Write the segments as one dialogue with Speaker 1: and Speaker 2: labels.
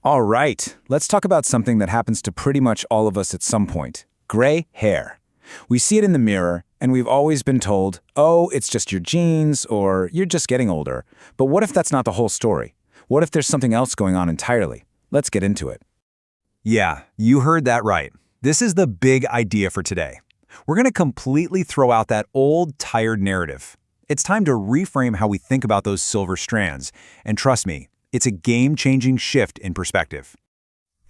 Speaker 1: All right, let's talk about something that happens to pretty much all of us at some point. Gray hair. We see it in the mirror, and we've always been told, oh, it's just your genes, or you're just getting older. But what if that's not the whole story? What if there's something else going on entirely? Let's get into it.
Speaker 2: Yeah, you heard that right. This is the big idea for today. We're going to completely throw out that old, tired narrative. It's time to reframe how we think about those silver strands. And trust me, it's a game-changing shift in perspective.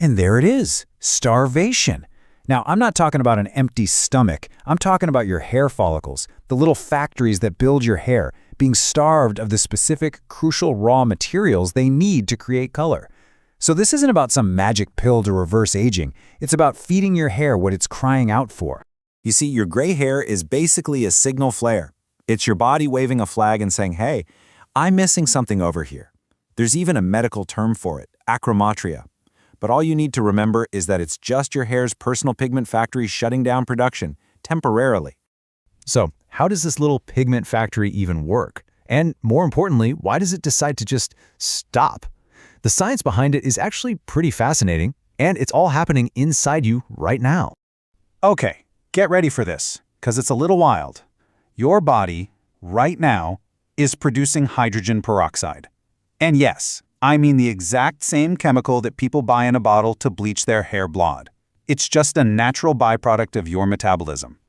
Speaker 3: And there it is, starvation. Now, I'm not talking about an empty stomach. I'm talking about your hair follicles, the little factories that build your hair, being starved of the specific, crucial raw materials they need to create color. So this isn't about some magic pill to reverse aging. It's about feeding your hair what it's crying out for.
Speaker 2: You see, your gray hair is basically a signal flare. It's your body waving a flag and saying, hey, I'm missing something over here. There's even a medical term for it, achromatria. But all you need to remember is that it's just your hair's personal pigment factory shutting down production, temporarily.
Speaker 3: So, how does this little pigment factory even work? And more importantly, why does it decide to just stop? The science behind it is actually pretty fascinating, and it's all happening inside you right now.
Speaker 4: Okay, get ready for this, because it's a little wild. Your body, right now, is producing hydrogen peroxide. And yes, I mean the exact same chemical that people buy in a bottle to bleach their hair blonde. It's just a natural byproduct of your metabolism.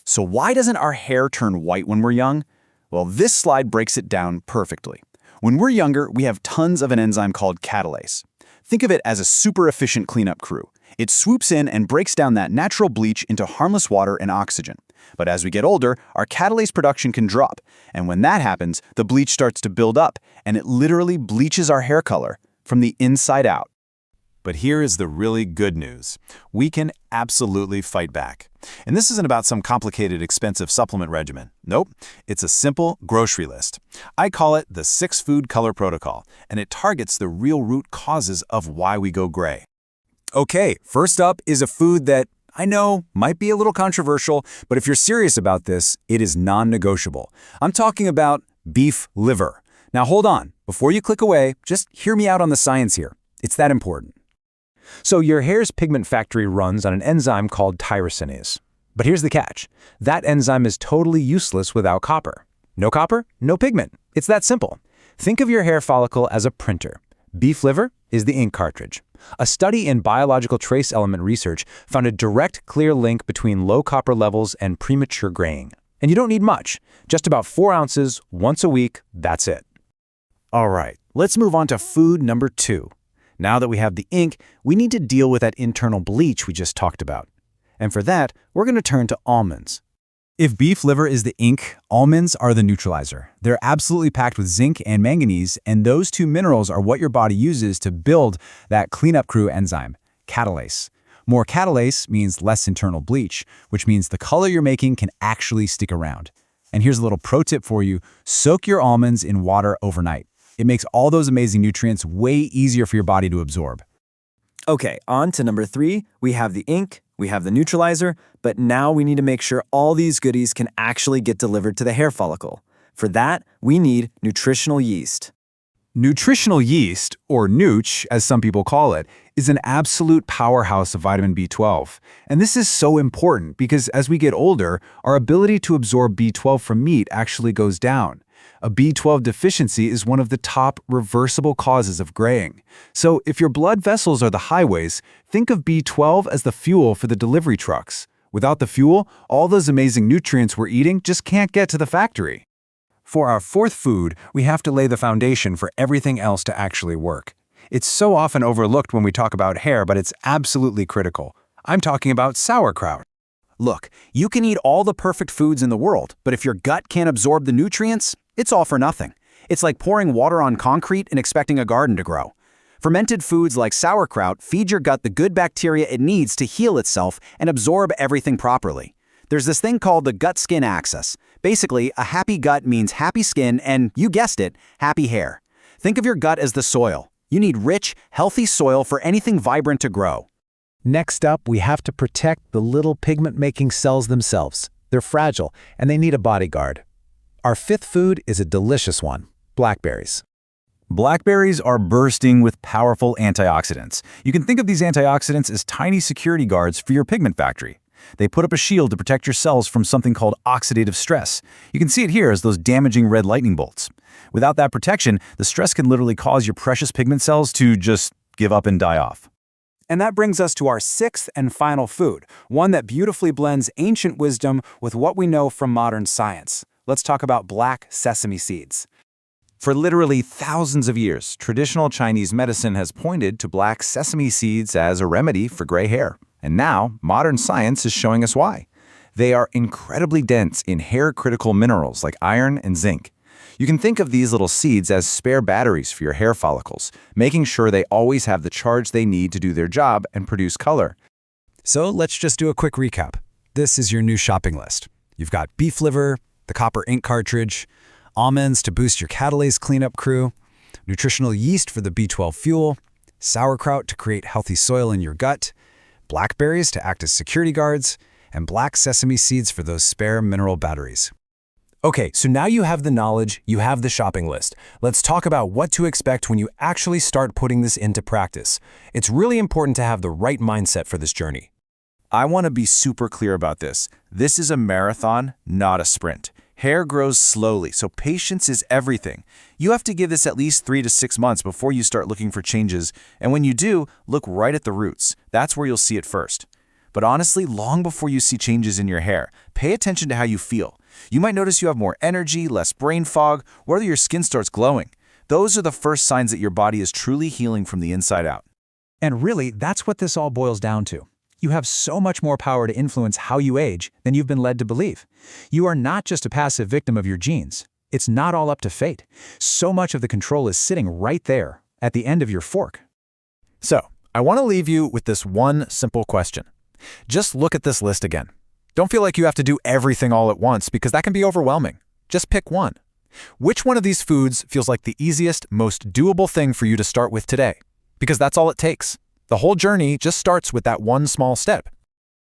Speaker 1: So why doesn't our hair turn white when we're young? Well, this slide breaks it down perfectly. When we're younger, we have tons of an enzyme called catalase. Think of it as a super efficient cleanup crew. It swoops in and breaks down that natural bleach into harmless water and oxygen. But as we get older, our catalase production can drop. And when that happens, the bleach starts to build up, and it literally bleaches our hair color from the inside out.
Speaker 2: But here is the really good news. We can absolutely fight back. And this isn't about some complicated, expensive supplement regimen. Nope, it's a simple grocery list. I call it the 6-food color protocol, and it targets the real root causes of why we go gray.
Speaker 1: Okay, first up is a food that I know might be a little controversial, but if you're serious about this, it is non-negotiable. I'm talking about beef liver. Now hold on, before you click away, just hear me out on the science here. It's that important. So your hair's pigment factory runs on an enzyme called tyrosinase. But here's the catch. That enzyme is totally useless without copper. No copper, no pigment. It's that simple. Think of your hair follicle as a printer. Beef liver is the ink cartridge. A study in biological trace element research found a direct, clear link between low copper levels and premature graying. And you don't need much. Just about 4 ounces once a week, that's it. All right, let's move on to food number 2. Now that we have the ink, we need to deal with that internal bleach we just talked about. And for that, we're going to turn to almonds.
Speaker 3: If beef liver is the ink, almonds are the neutralizer. They're absolutely packed with zinc and manganese, and those two minerals are what your body uses to build that cleanup crew enzyme, catalase. More catalase means less internal bleach, which means the color you're making can actually stick around. And here's a little pro tip for you. Soak your almonds in water overnight. It makes all those amazing nutrients way easier for your body to absorb.
Speaker 5: Okay, on to number 3. We have the ink, we have the neutralizer, but now we need to make sure all these goodies can actually get delivered to the hair follicle. For that, we need nutritional yeast.
Speaker 2: Nutritional yeast, or nooch, as some people call it, is an absolute powerhouse of vitamin B12. And this is so important because as we get older, our ability to absorb B12 from meat actually goes down. A B12 deficiency is one of the top reversible causes of graying. So if your blood vessels are the highways, think of B12 as the fuel for the delivery trucks. Without the fuel, all those amazing nutrients we're eating just can't get to the factory. For our 4th food, we have to lay the foundation for everything else to actually work. It's so often overlooked when we talk about hair, but it's absolutely critical. I'm talking about sauerkraut.
Speaker 1: Look, you can eat all the perfect foods in the world, but if your gut can't absorb the nutrients, it's all for nothing. It's like pouring water on concrete and expecting a garden to grow. Fermented foods like sauerkraut feed your gut the good bacteria it needs to heal itself and absorb everything properly. There's this thing called the gut-skin axis. Basically, a happy gut means happy skin and, you guessed it, happy hair. Think of your gut as the soil. You need rich, healthy soil for anything vibrant to grow.
Speaker 3: Next up, we have to protect the little pigment-making cells themselves. They're fragile, and they need a bodyguard. Our 5th food is a delicious one, blackberries.
Speaker 1: Blackberries are bursting with powerful antioxidants. You can think of these antioxidants as tiny security guards for your pigment factory. They put up a shield to protect your cells from something called oxidative stress. You can see it here as those damaging red lightning bolts. Without that protection, the stress can literally cause your precious pigment cells to just give up and die off.
Speaker 3: And that brings us to our sixth and final food, one that beautifully blends ancient wisdom with what we know from modern science. Let's talk about black sesame seeds.
Speaker 2: For literally thousands of years, traditional Chinese medicine has pointed to black sesame seeds as a remedy for gray hair. And now, modern science is showing us why. They are incredibly dense in hair-critical minerals like iron and zinc. You can think of these little seeds as spare batteries for your hair follicles, making sure they always have the charge they need to do their job and produce color.
Speaker 3: So let's just do a quick recap. This is your new shopping list. You've got beef liver, the copper ink cartridge, almonds to boost your catalase cleanup crew, nutritional yeast for the B12 fuel, sauerkraut to create healthy soil in your gut, blackberries to act as security guards, and black sesame seeds for those spare mineral batteries. Okay, so now you have the knowledge, you have the shopping list. Let's talk about what to expect when you actually start putting this into practice. It's really important to have the right mindset for this journey.
Speaker 4: I want to be super clear about this. This is a marathon, not a sprint. Hair grows slowly, so patience is everything. You have to give this at least 3 to 6 months before you start looking for changes, and when you do, look right at the roots. That's where you'll see it first. But honestly, long before you see changes in your hair, pay attention to how you feel. You might notice you have more energy, less brain fog, or whether your skin starts glowing. Those are the first signs that your body is truly healing from the inside out.
Speaker 3: And really, that's what this all boils down to. You have so much more power to influence how you age than you've been led to believe. You are not just a passive victim of your genes. It's not all up to fate. So much of the control is sitting right there, at the end of your fork.
Speaker 1: So, I want to leave you with this one simple question. Just look at this list again. Don't feel like you have to do everything all at once because that can be overwhelming. Just pick one. Which one of these foods feels like the easiest, most doable thing for you to start with today? Because that's all it takes. The whole journey just starts with that one small step.